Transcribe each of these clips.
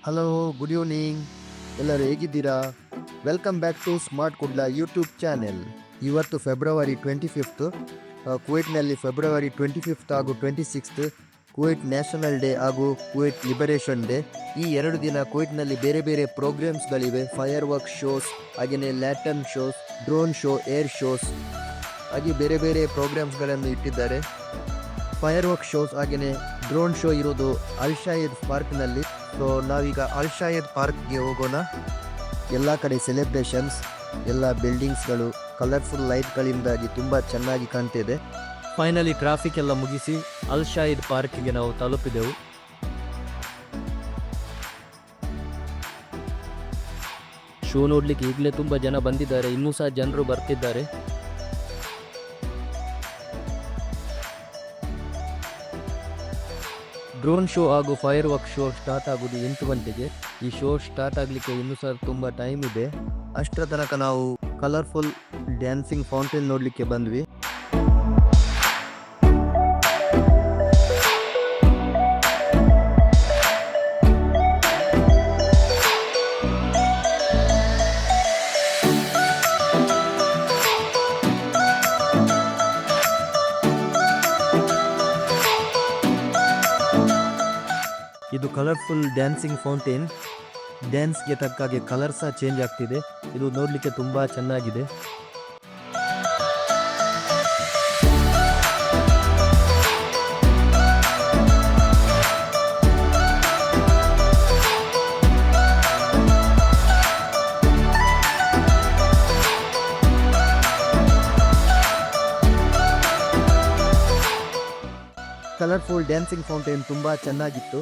Hello, good evening. ಎಲ್ಲರೂ ಹೇಗಿದ್ದೀರಾ? Welcome back to smart Kudla YouTube channel. ಇವತ್ತು ಫೆಬ್ರವರಿ 25th. ಕುವೈಟ್ನಲ್ಲಿ ಫೆಬ್ರವರಿ 25th ಹಾಗೂ 26th ಕುವೈಟ್ ನ್ಯಾಷನಲ್ ಡೇ ಹಾಗೂ ಕುವೈಟ್ ಲಿಬರೇಷನ್ ಡೇ. ಈ 2 ದಿನ ಕುವೈಟ್ನಲ್ಲಿ ಬೇರೆ ಬೇರೆ ಪ್ರೋಗ್ರಾಮ್ಸ್ಗಳಿವೆ. ಫೈರ್ ವರ್ಕ್ ಶೋಸ್, ಹಾಗೆಯೇ lantern shows, drone show, air shows ಹಾಗೆ ಬೇರೆ ಬೇರೆ ಪ್ರೋಗ್ರಾಮ್ಸ್ಗಳನ್ನು ಇಟ್ಟಿದ್ದಾರೆ. ಫೈರ್ ವರ್ಕ್ ಶೋಸ್ ಹಾಗೆಯೇ ಡ್ರೋನ್ ಶೋ ಇರೋದು ಅಲ್ ಶಾಯದ್ ಪಾರ್ಕ್ನಲ್ಲಿ. ಸೊ ನಾವೀಗ ಅಲ್ ಶಾಯದ್ ಪಾರ್ಕ್ಗೆ ಹೋಗೋಣ. ಎಲ್ಲ ಕಡೆ ಸೆಲೆಬ್ರೇಷನ್ಸ್, ಎಲ್ಲ ಬಿಲ್ಡಿಂಗ್ಸ್ಗಳು ಕಲರ್ಫುಲ್ ಲೈಟ್ಗಳಿಂದಾಗಿ ತುಂಬ ಚೆನ್ನಾಗಿ ಕಾಣ್ತಿದೆ. ಫೈನಲಿ ಟ್ರಾಫಿಕ್ ಎಲ್ಲ ಮುಗಿಸಿ ಅಲ್ ಶಾಹಿದ್ ಪಾರ್ಕ್ಗೆ ನಾವು ತಲುಪಿದೆವು. ಶೋ ನೋಡ್ಲಿಕ್ಕೆ ಈಗಲೇ ತುಂಬ ಜನ ಬಂದಿದ್ದಾರೆ, ಇನ್ನೂ ಸಹ ಜನರು ಬರ್ತಿದ್ದಾರೆ. ಡ್ರೋನ್ ಶೋ ಹಾಗೂ ಫೈರ್ ವರ್ಕ್ ಶೋ ಸ್ಟಾರ್ಟ್ ಆಗೋದು 8 ಗಂಟೆಗೆ. ಈ ಶೋ ಸ್ಟಾರ್ಟ್ ಆಗಲಿಕ್ಕೆ ಇನ್ನೂ ಸಹ ತುಂಬ ಟೈಮ್ ಇದೆ. ಅಷ್ಟರ ತನಕ ನಾವು ಕಲರ್ಫುಲ್ ಡ್ಯಾನ್ಸಿಂಗ್ ಫೌಂಟೇನ್ ನೋಡಲಿಕ್ಕೆ ಬಂದ್ವಿ. ಇದು ಕಲರ್ಫುಲ್ ಡ್ಯಾನ್ಸಿಂಗ್ ಫೌಂಟೇನ್. ಡ್ಯಾನ್ಸ್ಗೆ ತಕ್ಕ ಹಾಗೆ ಕಲರ್ ಸಹ ಚೇಂಜ್ ಆಗ್ತಿದೆ. ಇದು ನೋಡಲಿಕ್ಕೆ ತುಂಬ ಚೆನ್ನಾಗಿದೆ. ಕಲರ್ಫುಲ್ ಡ್ಯಾನ್ಸಿಂಗ್ ಫೌಂಟೇನ್ ತುಂಬ ಚೆನ್ನಾಗಿತ್ತು.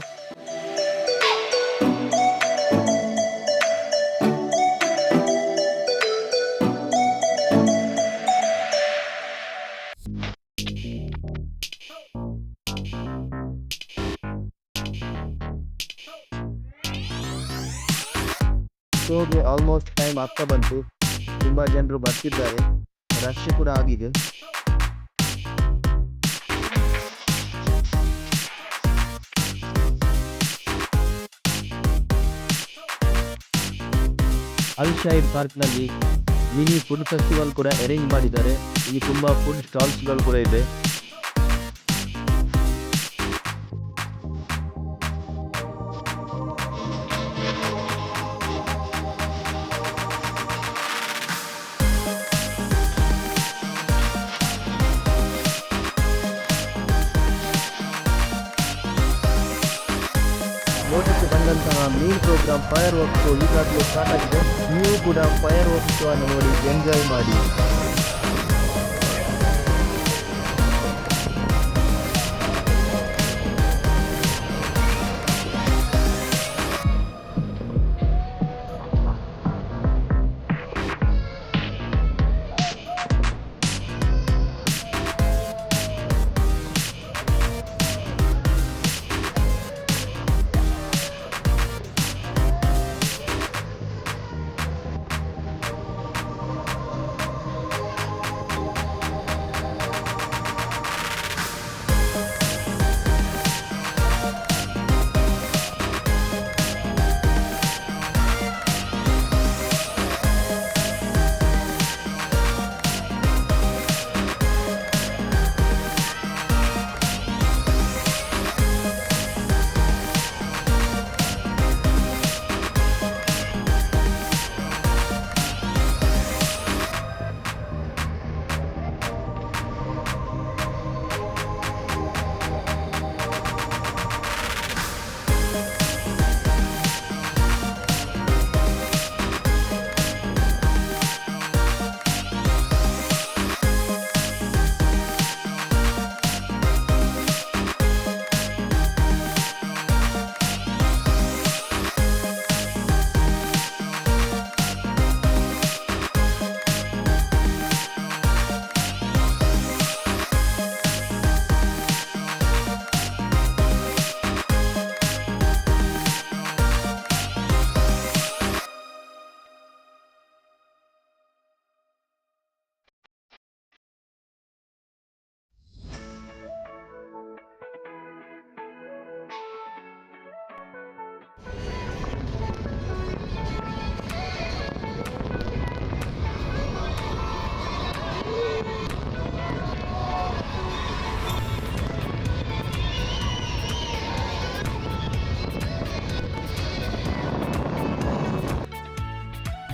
ಶೋಗೆ ಆಲ್ಮೋಸ್ಟ್ ಟೈಮ್ ಆಗ್ತಾ ಬಂತು. ತುಂಬ ಜನರು ಬರ್ತಿದ್ದಾರೆ, ರಶ್ ಕೂಡ ಆಗಿದೆ. ಅಲ್ ಶಾಹಿದ್ ಪಾರ್ಕ್ನಲ್ಲಿ ಮಿನಿ ಫುಡ್ ಫೆಸ್ಟಿವಲ್ ಕೂಡ ಅರೇಂಜ್ ಮಾಡಿದ್ದಾರೆ. ಇಲ್ಲಿ ತುಂಬ ಫುಡ್ ಸ್ಟಾಲ್ಸ್ಗಳು ಕೂಡ ಇದೆ. ನೋಡಲಿಕ್ಕೆ ಬಂದಂತಹ main programme firework show ಈಗಾಗಲೇ ಸ್ಟಾರ್ಟ್ ಆಗಿದೆ. ನೀವು ಕೂಡ ಫೈರ್ ವರ್ಕ್ ಶೋ ಅನ್ನು ನೋಡಿ ಎಂಜಾಯ್ ಮಾಡಿ.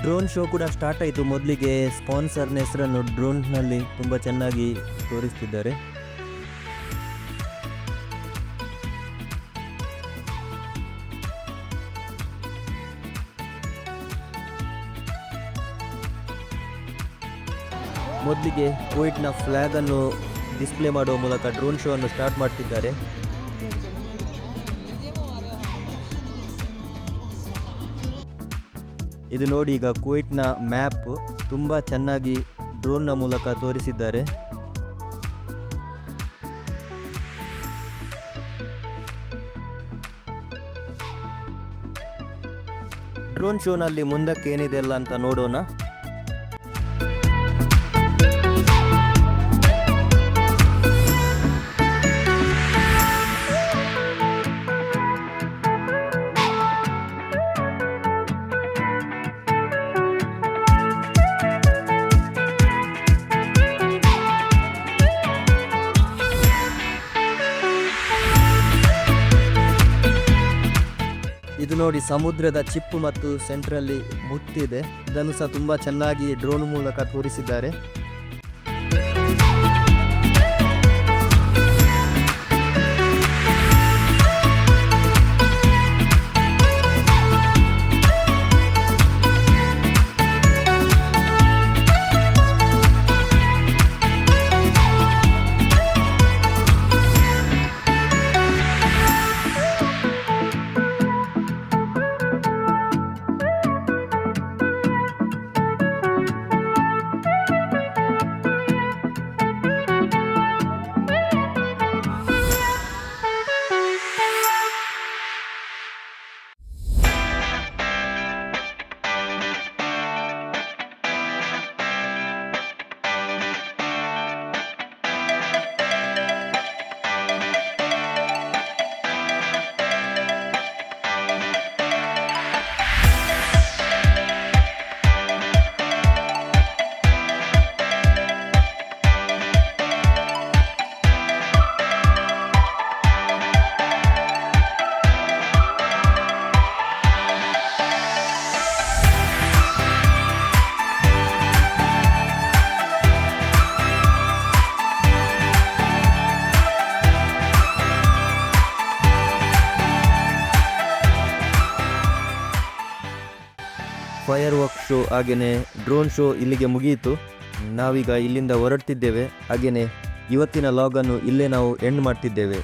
ಡ್ರೋನ್ ಶೋ ಕೂಡ ಸ್ಟಾರ್ಟ್ ಆಯಿತು. ಮೊದಲಿಗೆ ಸ್ಪಾನ್ಸರ್ನ ಹೆಸರನ್ನು ಡ್ರೋನ್ನಲ್ಲಿ ತುಂಬ ಚೆನ್ನಾಗಿ ತೋರಿಸ್ತಿದ್ದಾರೆ. ಮೊದಲಿಗೆ ಕುವೈಟ್ನ ಫ್ಲ್ಯಾಗನ್ನು ಡಿಸ್ಪ್ಲೇ ಮಾಡುವ ಮೂಲಕ ಡ್ರೋನ್ ಶೋ ಅನ್ನು ಸ್ಟಾರ್ಟ್ ಮಾಡ್ತಿದ್ದಾರೆ. ಇದು ನೋಡಿ, ಈಗ ಕುವೈಟ್ನ ಮ್ಯಾಪ್ ತುಂಬ ಚೆನ್ನಾಗಿ ಡ್ರೋನ್ನ ಮೂಲಕ ತೋರಿಸಿದ್ದಾರೆ. ಡ್ರೋನ್ ಶೋನಲ್ಲಿ ಮುಂದಕ್ಕೆ ಏನಿದೆ ಅಲ್ಲ ಅಂತ ನೋಡೋಣ. ಇದು ನೋಡಿ, ಸಮುದ್ರದ ಚಿಪ್ಪು ಮತ್ತು ಸೆಂಟ್ರಲ್ಲಿ ಮುತ್ತಿದೆ. ಇದನ್ನು ಸಹ ತುಂಬ ಚೆನ್ನಾಗಿ ಡ್ರೋನ್ ಮೂಲಕ ತೋರಿಸಿದ್ದಾರೆ. ಫೈರ್ ವರ್ಕ್ ಶೋ ಹಾಗೆಯೇ ಡ್ರೋನ್ ಶೋ ಇಲ್ಲಿಗೆ ಮುಗಿಯಿತು. ನಾವೀಗ ಇಲ್ಲಿಂದ ಹೊರಡ್ತಿದ್ದೇವೆ. ಹಾಗೆಯೇ ಇವತ್ತಿನ ಲಾಗನ್ನು ಇಲ್ಲೇ ನಾವು ಎಂಡ್ ಮಾಡ್ತಿದ್ದೇವೆ.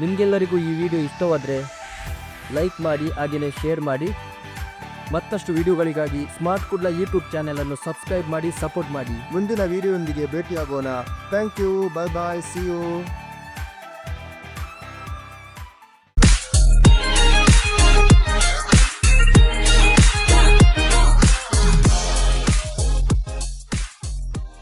ನಿಮಗೆಲ್ಲರಿಗೂ ಈ ವಿಡಿಯೋ ಇಷ್ಟವಾದರೆ ಲೈಕ್ ಮಾಡಿ, ಹಾಗೆಯೇ ಶೇರ್ ಮಾಡಿ. ಮತ್ತಷ್ಟು ವಿಡಿಯೋಗಳಿಗಾಗಿ ಸ್ಮಾರ್ಟ್ ಕುಡ್ಲ ಯೂಟ್ಯೂಬ್ ಚಾನೆಲನ್ನು ಸಬ್ಸ್ಕ್ರೈಬ್ ಮಾಡಿ, ಸಪೋರ್ಟ್ ಮಾಡಿ. ಮುಂದಿನ ವಿಡಿಯೋದೊಂದಿಗೆ ಭೇಟಿಯಾಗೋಣ. Thank you, bye bye, see you.